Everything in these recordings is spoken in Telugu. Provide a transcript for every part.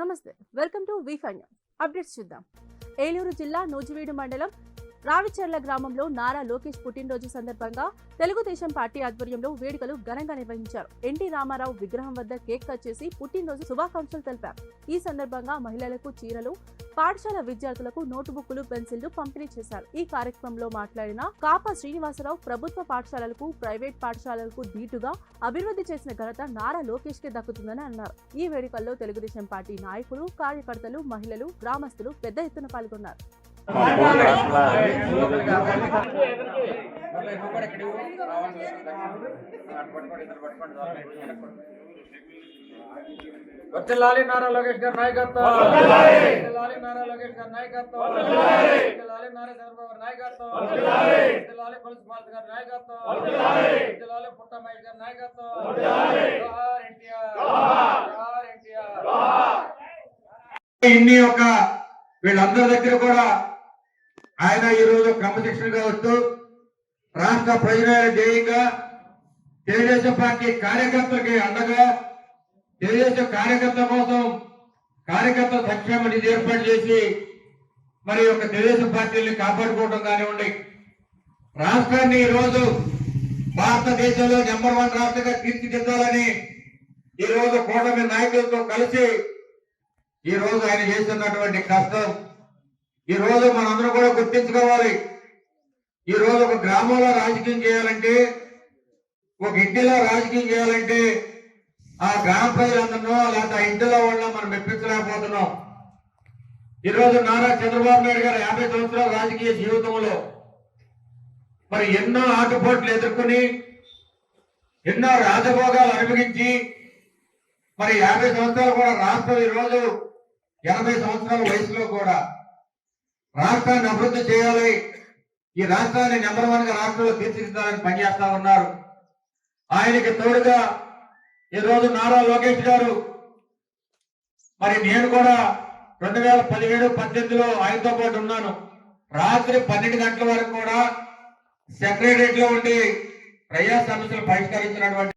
నమస్తే, వెల్కమ్ టు వి5 న్యూస్. అప్డేట్స్ చూద్దాం. ఏలూరు జిల్లా నూజివీడు మండలం రావిచర్ల గ్రామంలో నారా లోకేష్ పుట్టినరోజు సందర్భంగా తెలుగుదేశం పార్టీ ఆధ్వర్యంలో వేడుకలు ఘనంగా నిర్వహించారు. ఎన్టీ రామారావు విగ్రహం వద్ద కేక్ కట్ చేసి పుట్టినరోజు శుభాకాంక్షలు తెలిపారు. ఈ సందర్భంగా మహిళలకు చీరలు, పాఠశాల విద్యార్థులకు నోటుబుక్కులు, పెన్సిళ్లు పంపిణీ చేశారు. ఈ కార్యక్రమంలో మాట్లాడిన కాపా శ్రీనివాసరావు, ప్రభుత్వ పాఠశాలలకు, ప్రైవేట్ పాఠశాలలకు ధీటుగా అభివృద్ధి చేసిన ఘనత నారా లోకేష్ కి దక్కుతుందని అన్నారు. ఈ వేడుకల్లో తెలుగుదేశం పార్టీ నాయకులు, కార్యకర్తలు, మహిళలు, గ్రామస్తులు పెద్ద ఎత్తున పాల్గొన్నారు. వర్ధిల్లాలి నారా లోకేష్ గారి నాయకత్వం, వర్ధిల్లాలి నారా లోకేష్ గారి నాయకత్వం, వర్ధిల్లాలి నారా చంద్రబాబు నాయకత్వం, వర్ధిల్లాలి పులిస్ పాల్ గారి నాయకత్వం, వర్ధిల్లాలి పుట్టమయ్య గారి నాయకత్వం. జోహార్ ఎన్టీఆర్, జోహార్ ఎన్టీఆర్. ఇన్ని ఒక వీళ్ళందరి దగ్గర కూడా ఆయన ఈ రోజు క్రమశిక్షణగా వస్తూ రాష్ట్ర ప్రయోజనాల ధ్యేయంగా తెలుగుదేశం పార్టీ కార్యకర్తలకి అండగా తెలుగుదేశం కార్యకర్తల కోసం కార్యకర్తల సంక్షేమ నిధి ఏర్పాటు చేసి మరి ఒక తెలుగుదేశం పార్టీని కాపాడుకోవడం కానివ్వండి, రాష్ట్రాన్ని ఈ రోజు భారతదేశంలో నెంబర్ 1 రాష్ట్రంగా తీర్చిదిద్దాలని ఈ రోజు కూటమి నాయకులతో కలిసి ఈ రోజు ఆయన చేస్తున్నటువంటి కష్టం ఈ రోజు మనందరం కూడా గుర్తించుకోవాలి. ఈ రోజు ఒక గ్రామంలో రాజకీయం చేయాలంటే, ఒక ఇంటిలో రాజకీయం చేయాలంటే ఆ గ్రామ ప్రజలందరినో లేదా ఆ ఇంటిలో వాళ్ళ మనం మెప్పించలేకపోతున్నాం. ఈ రోజు నారా చంద్రబాబు నాయుడు గారు 50 సంవత్సరాల రాజకీయ జీవితంలో మరి ఎన్నో ఆటుపోట్లు ఎదుర్కొని ఎన్నో రాజభోగాలు అనుభవించి మరి 50 సంవత్సరాలు కూడా రాష్ట్రం ఈ రోజు 80 సంవత్సరాల వయసులో కూడా రాష్ట్రాన్ని అభివృద్ధి చేయాలి, ఈ రాష్ట్రాన్ని నెంబర్ 1 గా రాష్ట్రంలో తీర్చిదిద్దాలని పనిచేస్తా ఉన్నారు. ఆయనకి తోడుగా ఈ రోజు నారా లోకేష్ గారు మరి నేను కూడా 2017-18లో ఆయనతో పాటు ఉన్నాను. రాత్రి 12 గంటల వరకు కూడా సెక్రటరియట్ లో ఉండి ప్రజా సమస్యలు పరిష్కరించినటువంటి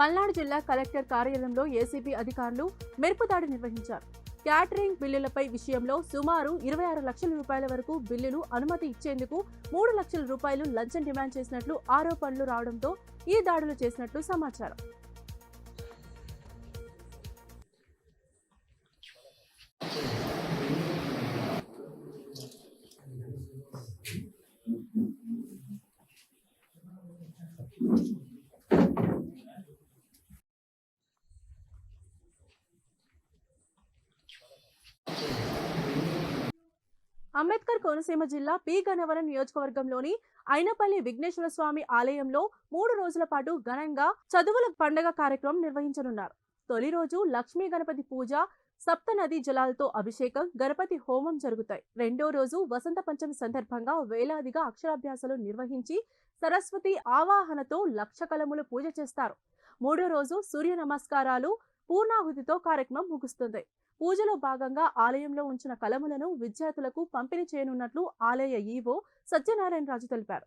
పల్నాడు జిల్లా కలెక్టర్ కార్యాలయంలో ఏసీబీ అధికారులు మెరుపుదాడి నిర్వహించారు. క్యాటరింగ్ బిల్లులపై విషయంలో సుమారు 26 లక్షల రూపాయల వరకు బిల్లులు అనుమతి ఇచ్చేందుకు 3 లక్షల రూపాయలు లంచం డిమాండ్ చేసినట్లు ఆరోపణలు రావడంతో ఈ దాడులు చేసినట్లు సమాచారం. అంబేద్కర్ కోనసీమ జిల్లా పి గన్నవరం నియోజకవర్గంలోని అయినపల్లి విఘ్నేశ్వర స్వామి ఆలయంలో 3 రోజుల పాటు ఘనంగా చదువుల పండుగ కార్యక్రమం నిర్వహించనున్నారు. తొలి రోజు లక్ష్మీ గణపతి పూజ, సప్త నదీ జలాలతో అభిషేకం, గణపతి హోమం జరుగుతాయి. రెండో రోజు వసంత పంచమి సందర్భంగా వేలాదిగా అక్షరాభ్యాసాలు నిర్వహించి సరస్వతి ఆవాహనతో లక్ష కలములు పూజ చేస్తారు. మూడో రోజు సూర్య నమస్కారాలు, పూర్ణాహుతితో కార్యక్రమం ముగుస్తుంది. పూజలో భాగంగా ఆలయంలో ఉంచిన కలములను విద్యార్థులకు పంపిణీ చేయనున్నట్లు ఆలయ ఈవో సత్యనారాయణ రాజు తెలిపారు.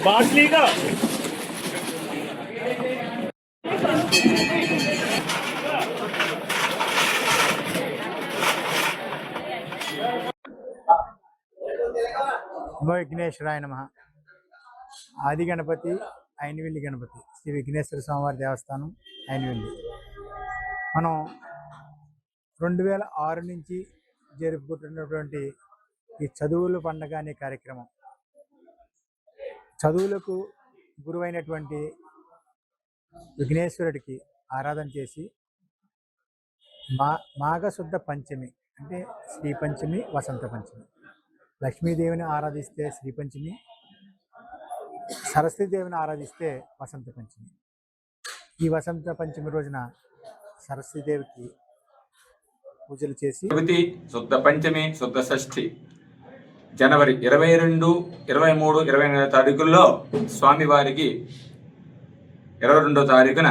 बाटली का విఘ్నేశ్వరాయ నమః. ఆది గణపతి అయినవిల్లి గణపతి శ్రీ విఘ్నేశ్వర స్వామివారి దేవస్థానం అయినవిల్లి. మనం 2006 నుంచి జరుపుకుంటున్నటువంటి ఈ చదువుల పండుగ అనే కార్యక్రమం, చదువులకు గురువైనటువంటి విఘ్నేశ్వరుడికి ఆరాధన చేసి మాఘశుద్ధ పంచమి అంటే శ్రీ పంచమి, వసంత పంచమి, లక్ష్మీదేవిని ఆరాధిస్తే శ్రీ పంచమి, సరస్వతీదేవిని ఆరాధిస్తే వసంత పంచమి. ఈ వసంత పంచమి రోజున సరస్వతీదేవికి పూజలు చేసి శుద్ధ పంచమి, శుద్ధ షష్ఠి జనవరి 22, 23, 24 తారీఖుల్లో స్వామివారికి 22వ తారీఖున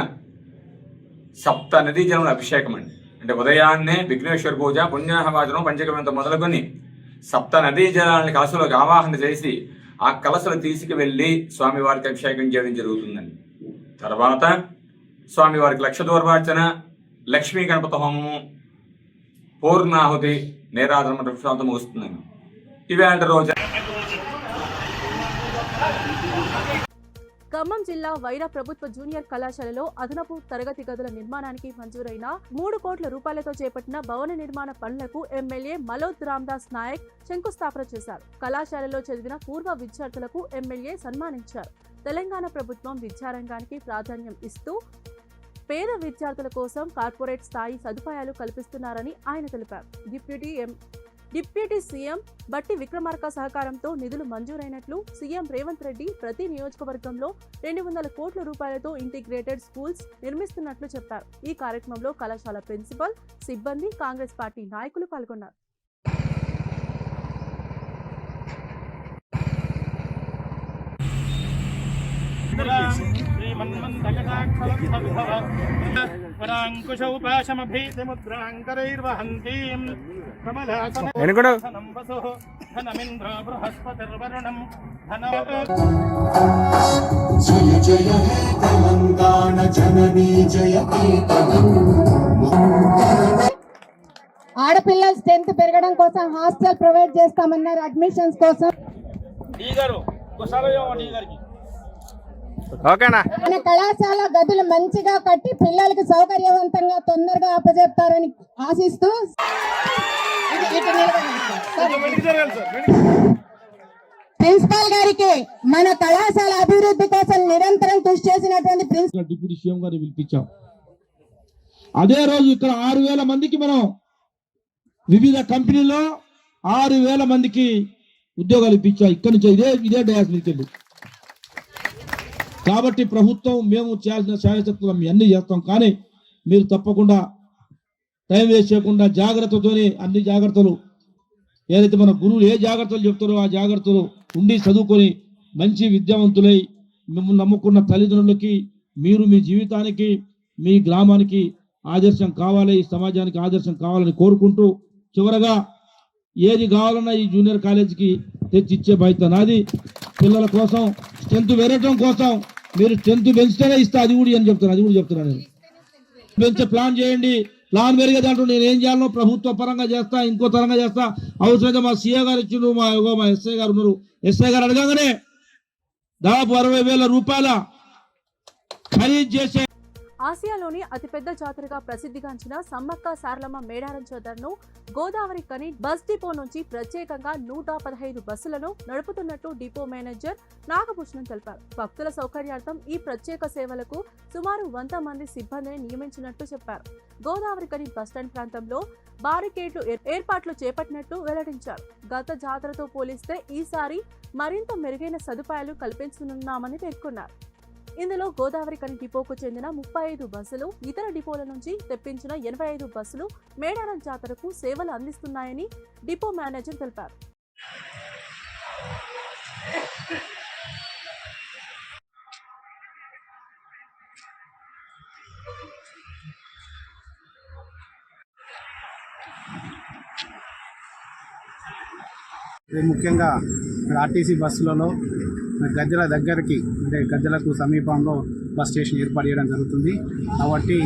సప్త నదీ జలముల అభిషేకం అండి. అంటే ఉదయాన్నే విఘ్నేశ్వర పూజ, పుణ్యాహవాచనం, పంచగవ్యంతో మొదలుకొని సప్త నదీ జలాలని కలసలోకి ఆవాహన చేసి ఆ కలసలు తీసుకువెళ్ళి స్వామివారికి అభిషేకం చేయడం జరుగుతుందండి. తర్వాత స్వామివారికి లక్ష దూర్వార్చన, లక్ష్మీ గణపతి హోమము, పూర్ణాహుతి, నేరాధన వృక్షాంతం వస్తుందండి. ఇవాళ రోజు ఖమ్మం జిల్లా వైరా ప్రభుత్వ జూనియర్ కళాశాలలో అదనపు తరగతి గదుల నిర్మాణానికి మంజూరైన 3 కోట్ల రూపాయలతో చేపట్టిన భవన నిర్మాణ పనులకు ఎమ్మెల్యే మలోద్ రామ్దాస్ నాయక్ శంకుస్థాపన చేశారు. కళాశాలలో చదివిన పూర్వ విద్యార్థులకు ఎమ్మెల్యే సన్మానించారు. తెలంగాణ ప్రభుత్వం విద్యారంగానికి ప్రాధాన్యం ఇస్తూ పేద విద్యార్థుల కోసం కార్పొరేట్ స్థాయి సదుపాయాలు కల్పిస్తున్నారని ఆయన తెలిపారు. డిప్యూటీ సీఎం బట్టి విక్రమార్క సహకారంతో నిధులు మంజూరైనట్లు సీఎం రేవంత్ రెడ్డి ప్రతి నియోజకవర్గంలో 200 కోట్ల రూపాయలతో ఇంటిగ్రేటెడ్ స్కూల్స్ నిర్మిస్తున్నట్లు చెప్పారు. ఈ కార్యక్రమంలో కళాశాల ప్రిన్సిపల్, సిబ్బంది, కాంగ్రెస్ పార్టీ నాయకులు పాల్గొన్నారు. జయ జయ హే తెలంగాణ జననీ జయకేతనం. ఆడపిల్లల స్ట్రెంత్ పెరగడం కోసం హాస్టల్ ప్రొవైడ్ చేస్తామన్నారు. అడ్మిషన్స్ కోసం మన కళాశాల గదులు మంచిగా కట్టి పిల్లలకి సౌకర్యవంతంగా తొందరగా అప్పచెప్తారని ఆశిస్తూ ప్రిన్సిపాల్ గారికి మన కళాశాల అభివృద్ధి కోసం నిరంతరం కృషి చేసినటువంటి ప్రిన్సిపల్ డిప్యూటీ సీఎం గారిని పిలిపించాం. అదే రోజు ఇక్కడ 6,000 మందికి మనం వివిధ కంపెనీలో 6,000 మందికి ఉద్యోగాలు ఇప్పించాం. ఇక్కడి నుంచి ఇదే డయాస్ మీదకి వెళ్ళి. కాబట్టి ప్రభుత్వం మేము చేయాల్సిన శాయశక్తులు అన్ని చేస్తాం. కానీ మీరు తప్పకుండా టైం వేస్ట్ చేయకుండా జాగ్రత్తతోనే అన్ని జాగ్రత్తలు ఏదైతే మన గురువులు ఏ జాగ్రత్తలు చెప్తారో ఆ జాగ్రత్తలు ఉండి చదువుకొని మంచి విద్యావంతులై మిమ్మల్ని నమ్ముకున్న తల్లిదండ్రులకి మీరు మీ జీవితానికి మీ గ్రామానికి ఆదర్శం కావాలి, ఈ సమాజానికి ఆదర్శం కావాలని కోరుకుంటూ చివరగా ఏది కావాలన్నా ఈ జూనియర్ కాలేజీకి తెచ్చిచ్చే బాధ్యత నాది. పిల్లల కోసం స్ట్రెంత్ పెరగడం కోసం మీరు స్ట్రెంత్ పెంచితేనే ఇస్తా, అది కూడా చెప్తున్నాను నేను. పెంచే ప్లాన్ చేయండి. ప్లాన్ పెరిగే దాంట్లో నేను ఏం చేయాలనో ప్రభుత్వ పరంగా చేస్తా, ఇంకో తరంగా చేస్తా. అవసరమైతే మా సీఏ గారు ఇచ్చిండు, మా ఎస్ఐ గారు ఉన్నారు. ఎస్ఐ గారు అడగగానే దాదాపు 60,000 రూపాయల ఖరీదు చేసే ఆసియాలోని అతిపెద్ద జాతరగా ప్రసిద్ధిగాంచిన సమ్మక్క సారలమ్మ మేడారం జాతరను గోదావరి కని బస్ డిపో నుంచి ప్రత్యేకంగా 115 బస్సులను నడుపుతున్నట్టు డిపో మేనేజర్ నాగభూషణం తెలిపారు. భక్తుల సౌకర్యార్థం ఈ ప్రత్యేక సేవలకు సుమారు 100 మంది సిబ్బందిని నియమించినట్టు చెప్పారు. గోదావరి కని బస్టాండ్ ప్రాంతంలో బారికేడ్లు ఏర్పాట్లు చేపట్టినట్టు వెల్లడించారు. గత జాతరతో పోలిస్తే ఈసారి మరింత మెరుగైన సదుపాయాలు కల్పించనున్నామని పేర్కొన్నారు. ఇందులో గోదావరి కని డిపోకు చెందిన 35 బస్సులు, ఇతర డిపోల నుంచి తెప్పించిన 85 బస్సులు మేడారం జాతరకు సేవలు అందిస్తున్నాయని డిపో మేనేజర్ తెలిపారు. ముఖ్యంగా ఆర్టీసీ బస్సులలో గద్దెల దగ్గరికి అంటే గద్దెలకు సమీపంలో బస్ స్టేషన్ ఏర్పాటు చేయడం జరుగుతుంది. కాబట్టి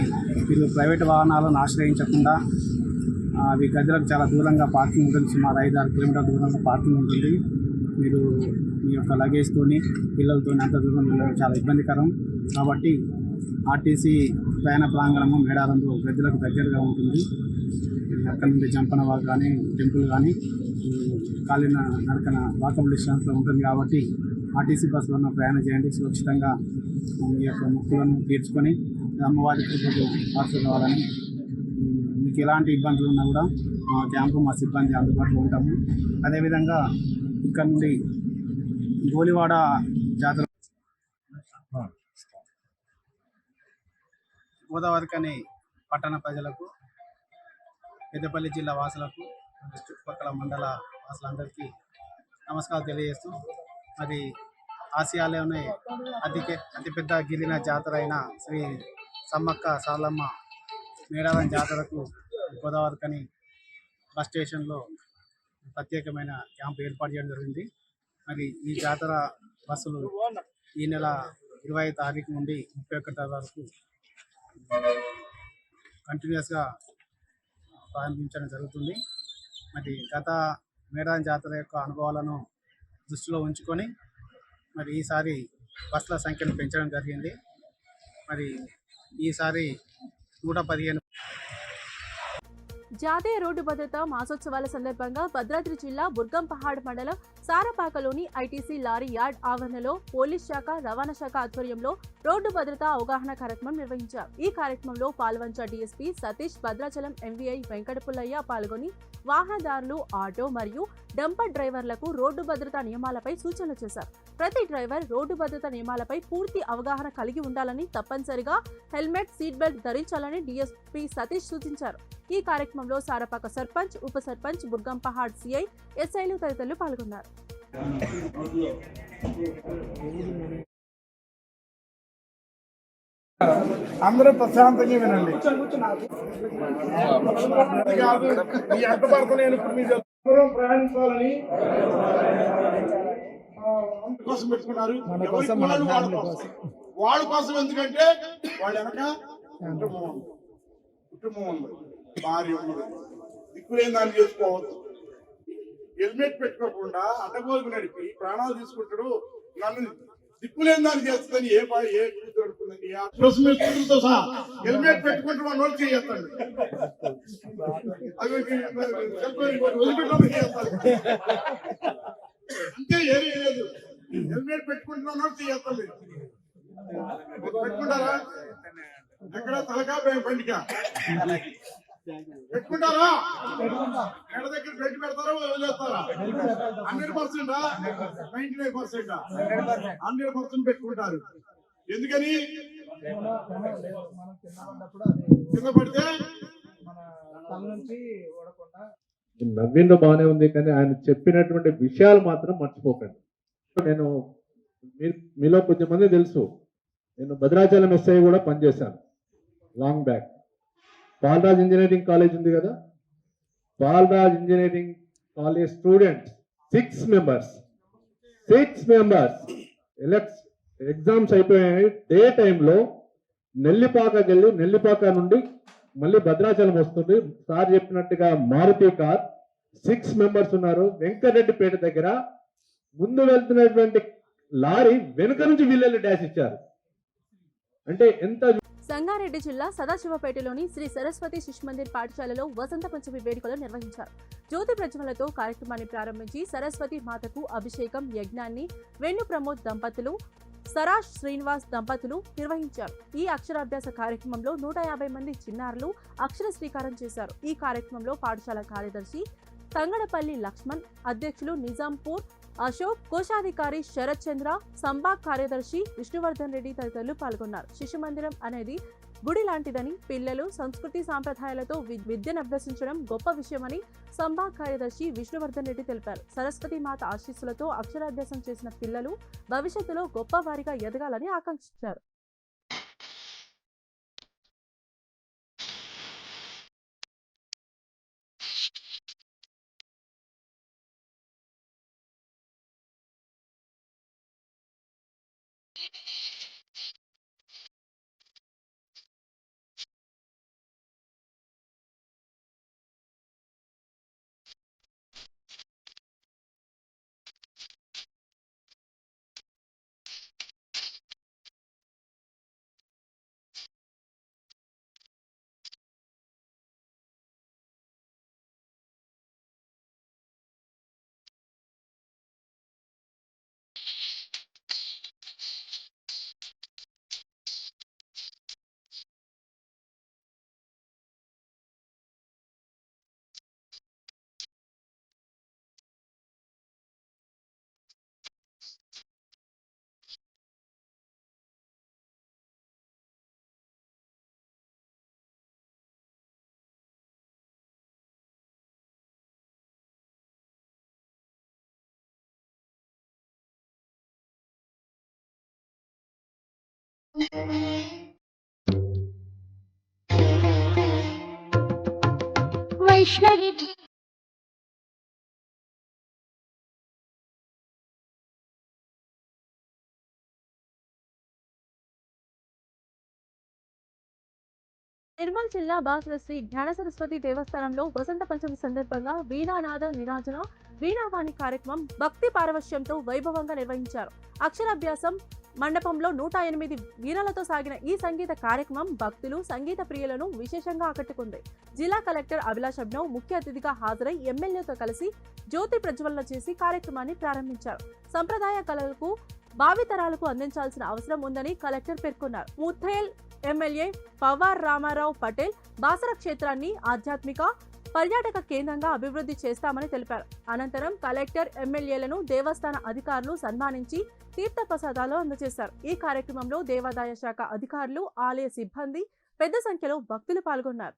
మీరు ప్రైవేట్ వాహనాలను ఆశ్రయించకుండా అవి గద్దెలకు చాలా దూరంగా పార్కింగ్ ఉంటుంది. సుమారు 5-6 కిలోమీటర్ల దూరంలో పార్కింగ్ ఉంటుంది. మీరు మీ యొక్క లగేజ్తోని పిల్లలతో అంత దూరం వెళ్ళడం చాలా ఇబ్బందికరం. కాబట్టి ఆర్టీసీ ప్రయాణ ప్రాంగణము మేడారంలో గద్దెలకు దగ్గరగా ఉంటుంది. అక్కడ నుండి జంపనవాగ్ కానీ టెంపుల్ కానీ కాలిన నడకన వాకబుల్ డిస్టెన్స్లో ఉంటుంది. కాబట్టి ఆర్టీసీ బస్సులను ప్రయాణం చేయండి. సురక్షితంగా మీ యొక్క మొక్కులను తీర్చుకొని అమ్మవారి కృపకు పాల్గొవాలని. మీకు ఎలాంటి ఇబ్బందులు ఉన్నా కూడా మా క్యాంపు, మా సిబ్బంది అందుబాటులో ఉంటాము. అదేవిధంగా ఇక్కడ నుండి గోలివాడ జాతర గోదావరికని పట్టణ ప్రజలకు, పెద్దపల్లి జిల్లా వాసులకు, చుట్టుపక్కల మండల వాసులందరికీ నమస్కారం తెలియజేస్తూ మరి ఆసియాలోనే అతిపెద్ద గిరిన జాతర అయిన శ్రీ సమ్మక్క సారలమ్మ మేడారం జాతరకు గోదావరికని బస్ స్టేషన్లో ప్రత్యేకమైన క్యాంపు ఏర్పాటు చేయడం జరిగింది. మరి ఈ జాతర బస్సులు ఈ నెల 20 తారీఖు నుండి 31 వరకు కంటిన్యూస్గా ప్రారంభించడం జరుగుతుంది. మరి గత మేడారం జాతర యొక్క అనుభవాలను దృష్టిలో ఉంచుకొని మరి ఈసారి బస్సుల సంఖ్యను పెంచడం జరిగింది. మరి ఈసారి 115 జాతీయ రోడ్డు భద్రతా మాసోత్సవాల సందర్భంగా భద్రాద్రి జిల్లా బుర్గంపహాడ్ మండలం సారపాకలోని ఐటీసీ లారీ యార్డ్ ఆవరణలో పోలీస్ శాఖ, రవాణా శాఖ ఆధ్వర్యంలో రోడ్డు భద్రతా అవగాహన కార్యక్రమం నిర్వహించారు. ఈ కార్యక్రమంలో పాల్వంచ డీఎస్పీ సతీష్, భద్రాచలం ఎంవీఐ వెంకటపుల్లయ్య పాల్గొని వాహనదారులు, ఆటో మరియు డంపర్ డ్రైవర్లకు రోడ్డు భద్రతా నియమాలపై సూచనలు చేశారు. ప్రతి డ్రైవర్ రోడ్డు భద్రతా నియమాలపై పూర్తి అవగాహన కలిగి ఉండాలని, తప్పనిసరిగా హెల్మెట్, సీట్ బెల్ట్ ధరించాలని డీఎస్పీ సతీష్ సూచించారు. ఈ కార్యక్రమంలో సారపాక సర్పంచ్, ఉప సర్పంచ్, బుర్గంపహాడ్ సిఐ, ఎస్ఐలు తదితరులు పాల్గొన్నారు. అందరూ ప్రశాంతంగా వినండి. కాదు మీ ఎంత పడతా నేను ఇప్పుడు మీ దూరం ప్రయాణించాలని కోసం పెట్టుకున్నారు. వాళ్ళ కోసం ఎందుకంటే వాళ్ళ వెనక కుటుంబం ఉంది, భార్య ఉంది, దిక్కులేని దాన్ని చేసుకోవచ్చు. హెల్మెట్ పెట్టుకోకుండా అడ్డగోలుకు నడిపి ప్రాణాలు తీసుకుంటాడు. నన్ను దిక్కులేని దాన్ని చేస్తుందని ఏ కూతురు అనుకుందండి? కూతురుతో సహా హెల్మెట్ పెట్టుకుంటే మన వాళ్ళు చేయొద్దండి. అంతే, ఏమీ లేదు. హెల్మెట్ పెట్టుకుంటున్న వాళ్ళు చేయొద్దండి. పెట్టుకుంటారా? ఎక్కడ తలకా బండికా పెట్టుకుంటారా? ఎక్కడ దగ్గర బెల్ట్ పెడతారా, వదిలేస్తారా? 100%, 99%, 100% పెట్టుకుంటారు. ఎందుకని? కింద పడితే నవ్విందో బాగానే ఉంది, కానీ ఆయన చెప్పినటువంటి విషయాలు మాత్రం మర్చిపోకండి. నేను మీలో కొంచెం మంది తెలుసు, నేను భద్రాచలం ఎస్ఐ కూడా పనిచేశాను long back. Balaraj engineering college ఉంది కదా, Balaraj engineering college students 6 members exams అయిపోయాయి. డే టైంలో నెల్లిపాకకి వెళ్ళి నెల్లిపాక నుండి మళ్ళీ భద్రాచలం వస్తుంది. సార్ చెప్పినట్టుగా మారుతి కార్ 6 members ఉన్నారు. వెంకటరెడ్డిపేట దగ్గర ముందు వెళ్తున్నటువంటి లారీ వెనుక నుంచి వీళ్ళు డాష్ ఇచ్చారు. అంటే ఎంత. సంగారెడ్డి జిల్లా సదాశివపేటలోని శ్రీ సరస్వతి శిశుమందిర్ పాఠశాలలో వసంత పంచమి వేడుకలు నిర్వహించారు. జ్యోతి ప్రజ్వలతో కార్యక్రమాన్ని ప్రారంభించి సరస్వతి మాతకు అభిషేకం, యజ్ఞాన్ని వెన్ను ప్రమోద్ దంపతులు, సరాష్ శ్రీనివాస్ దంపతులు నిర్వహించారు. ఈ అక్షరాభ్యాస కార్యక్రమంలో 150 మంది చిన్నారులు అక్షర శ్రీకారం చేశారు. ఈ కార్యక్రమంలో పాఠశాల కార్యదర్శి తంగడపల్లి లక్ష్మణ్, అధ్యక్షులు నిజాంపూర్ అశోక్, కోశాధికారి శరత్ చంద్ర, సంభాగ్ కార్యదర్శి విష్ణువర్ధన్ రెడ్డి తదితరులు పాల్గొన్నారు. శిశు మందిరం అనేది గుడి లాంటిదని, పిల్లలు సంస్కృతి సాంప్రదాయాలతో విద్యను అభ్యసించడం గొప్ప విషయమని సంభాగ్ కార్యదర్శి విష్ణువర్ధన్ రెడ్డి తెలిపారు. సరస్వతి మాత ఆశీస్సులతో అక్షరాభ్యాసం చేసిన పిల్లలు భవిష్యత్తులో గొప్ప వారిగా ఎదగాలని ఆకాంక్షించారు. వైష్ణవి నిర్మల్ జిల్లా బాసర శ్రీ జ్ఞాన సరస్వతి దేవస్థానంలో వసంత పంచమి సందర్భంగా వీణానాద నిరాజన వీణావాణి కార్యక్రమం భక్తి పారవశ్యంతో వైభవంగా నిర్వహించారు. అక్షరాభ్యాసం మండపంలో 108 వీణలతో సాగిన ఈ సంగీత కార్యక్రమం భక్తులు, సంగీత ప్రియులను విశేషంగా ఆకట్టుకుంది. జిల్లా కలెక్టర్ అభిలాష్ అభినవ్ ముఖ్య అతిథిగా హాజరై ఎమ్మెల్యేతో కలిసి జ్యోతి ప్రజ్వలన చేసి కార్యక్రమాన్ని ప్రారంభించారు. సంప్రదాయ కళలకు భావితరాలకు అందించాల్సిన అవసరం ఉందని కలెక్టర్ పేర్కొన్నారు. ముథేల్ ఎమ్మెల్యే పవార్ రామారావు పటేల్ బాసర క్షేత్రాన్ని ఆధ్యాత్మిక పర్యాటక కేంద్రంగా అభివృద్ధి చేస్తామని తెలిపారు. అనంతరం కలెక్టర్ ఎమ్మెల్యేలను దేవస్థాన అధికారులు సన్మానించి తీర్థ ప్రసాదాలు అందజేశారు. ఈ కార్యక్రమంలో దేవాదాయ శాఖ అధికారులు, ఆలయ సిబ్బంది పెద్ద సంఖ్యలో భక్తులు పాల్గొన్నారు.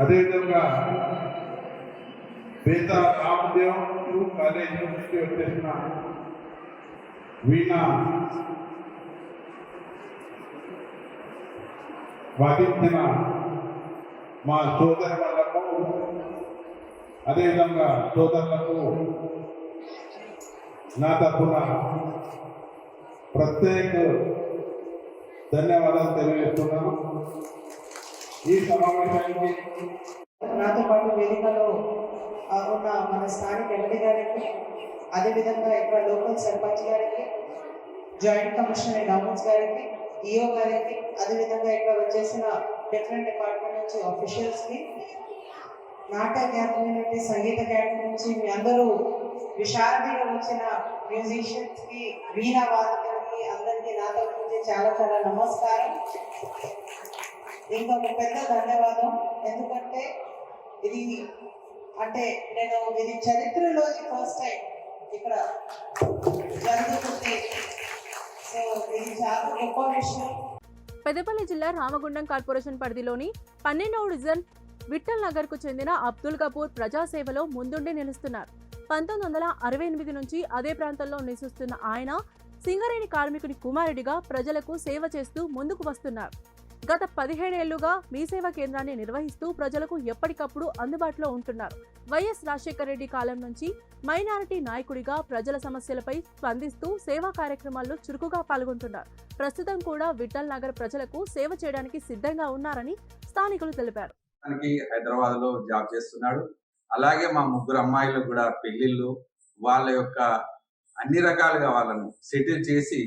అదేవిధంగా పేద రామదేవ్ కాలేజ్ నుంచి వచ్చేసిన వీణ వాదించిన మా సోదరులకు, అదేవిధంగా సోదరులకు నా తరఫున ప్రత్యేక ధన్యవాదాలు తెలియజేస్తున్నాను. ఈ సమావేశానికి నాతో పాటు వేదికలో ఉన్న మన స్థానిక ఎమ్మెల్యే గారికి, అదేవిధంగా ఇక్కడ లోకల్ సర్పంచ్ గారికి, జాయింట్ కమిషనర్ డౌన్స్ గారికి, ఈఓ గారికి, అదేవిధంగా ఇక్కడ వచ్చేసిన డిఫరెంట్ డిపార్ట్మెంట్ నుంచి ఆఫీషియల్స్కి, నాటక అకాడమీ నుండి, సంగీత అకాడమీ నుంచి మీ అందరూ విశారదీగా వచ్చిన మ్యూజిషియన్స్కి, వీణా వాదకులకి అందరికీ నా తరఫు నుంచి చాలా చాలా నమస్కారం. ఇంకొక పెద్ద ధన్యవాదం. ఎందుకంటే ఇది ఇది చరిత్రలో ఫస్ట్ టైం ఇక్కడ జరుగుతుంది. సో ఇది చాలా గొప్ప విషయం. పెద్దపల్లి జిల్లా రామగుండం కార్పొరేషన్ పరిధిలోని 12వ డివిజన్ విఠల్ నగర్ కు చెందిన అబ్దుల్ గఫూర్ ప్రజాసేవలో ముందుండి నిలుస్తున్నారు. 1968 నుంచి అదే ప్రాంతంలో నివసిస్తున్న ఆయన సింగరేణి కార్మికుని కుమారుడిగా ప్రజలకు సేవ చేస్తూ ముందుకు వస్తున్నారు. గత 17 ఏళ్లుగా మీ సేవా కేంద్రాన్ని నిర్వహిస్తూ ప్రజలకు ఎప్పటికప్పుడు అందుబాటులో ఉంటున్నారు. వైఎస్ రాజశేఖర రెడ్డి కాలం నుంచి మైనారిటీ నాయకుడిగా ప్రజల సమస్యలపై స్పందిస్తూ సేవా కార్యక్రమాల్లో చురుకుగా పాల్గొంటున్నారు. ప్రస్తుతం కూడా విఠల్ నగర్ ప్రజలకు సేవ చేయడానికి సిద్ధంగా ఉన్నారని స్థానికులు తెలిపారు. హైదరాబాద్ లో జాబ్ చేస్తున్నాడు. అలాగే మా 3 అమ్మాయిలు కూడా పెళ్లిళ్ళు, వాళ్ళ యొక్క అన్ని రకాలుగా వాళ్ళను సెటిల్ చేసి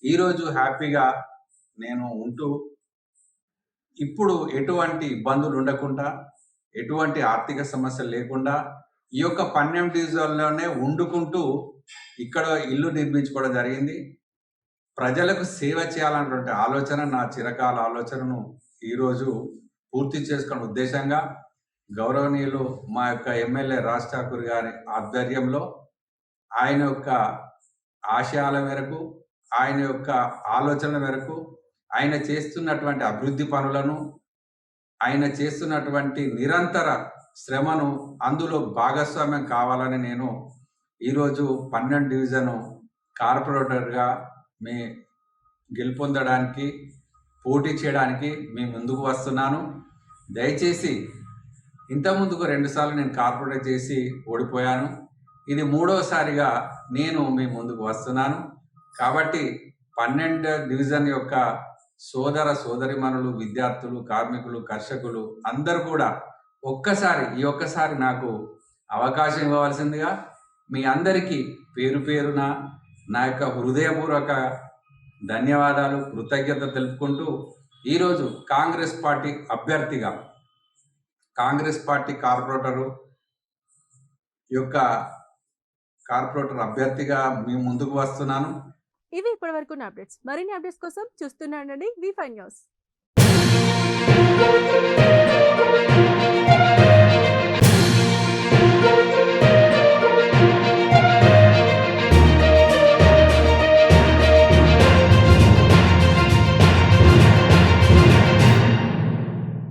ఈరోజు హ్యాపీగా నేను ఉంటూ, ఇప్పుడు ఎటువంటి ఇబ్బందులు ఉండకుండా, ఎటువంటి ఆర్థిక సమస్యలు లేకుండా ఈ యొక్క 12 డివిజన్లోనే వండుకుంటూ ఇక్కడ ఇల్లు నిర్మించుకోవడం జరిగింది. ప్రజలకు సేవ చేయాలన్నటువంటి ఆలోచన, నా చిరకాల ఆలోచనను ఈరోజు పూర్తి చేసుకునే ఉద్దేశంగా గౌరవనీయులు మా యొక్క ఎమ్మెల్యే రాజ్ ఠాకూర్ గారి ఆధ్వర్యంలో ఆయన యొక్క ఆశయాల మేరకు, ఆయన యొక్క ఆలోచనల మేరకు, ఆయన చేస్తున్నటువంటి అభివృద్ధి పనులను, ఆయన చేస్తున్నటువంటి నిరంతర శ్రమను అందులో భాగస్వామ్యం కావాలని నేను ఈరోజు 12 డివిజన్ కార్పొరేటర్గా మీ గెలుపొందడానికి, పోటీ చేయడానికి మీ ముందుకు వస్తున్నాను. దయచేసి ఇంతకుముందుకు 2 సార్లు నేను కార్పొరేటర్ చేసి ఓడిపోయాను. ఇది 3వసారిగా నేను మీ ముందుకు వస్తున్నాను. కాబట్టి 12 డివిజన్ యొక్క సోదర సోదరిమణులు, విద్యార్థులు, కార్మికులు, కర్షకులు అందరూ కూడా ఈ ఒక్కసారి నాకు అవకాశం ఇవ్వవలసిందిగా మీ అందరికీ పేరు పేరున నా యొక్క హృదయపూర్వక ధన్యవాదాలు, కృతజ్ఞత తెలుపుకుంటూ ఈరోజు కాంగ్రెస్ పార్టీ అభ్యర్థిగా, కాంగ్రెస్ పార్టీ కార్పొరేటర్ అభ్యర్థిగా మీ ముందుకు వస్తున్నాను. ఇవి ఇప్పటివరకు నా అప్డేట్స్. మరిన్ని అప్డేట్స్ కోసం చూస్తూనే ఉండండి V5 న్యూస్.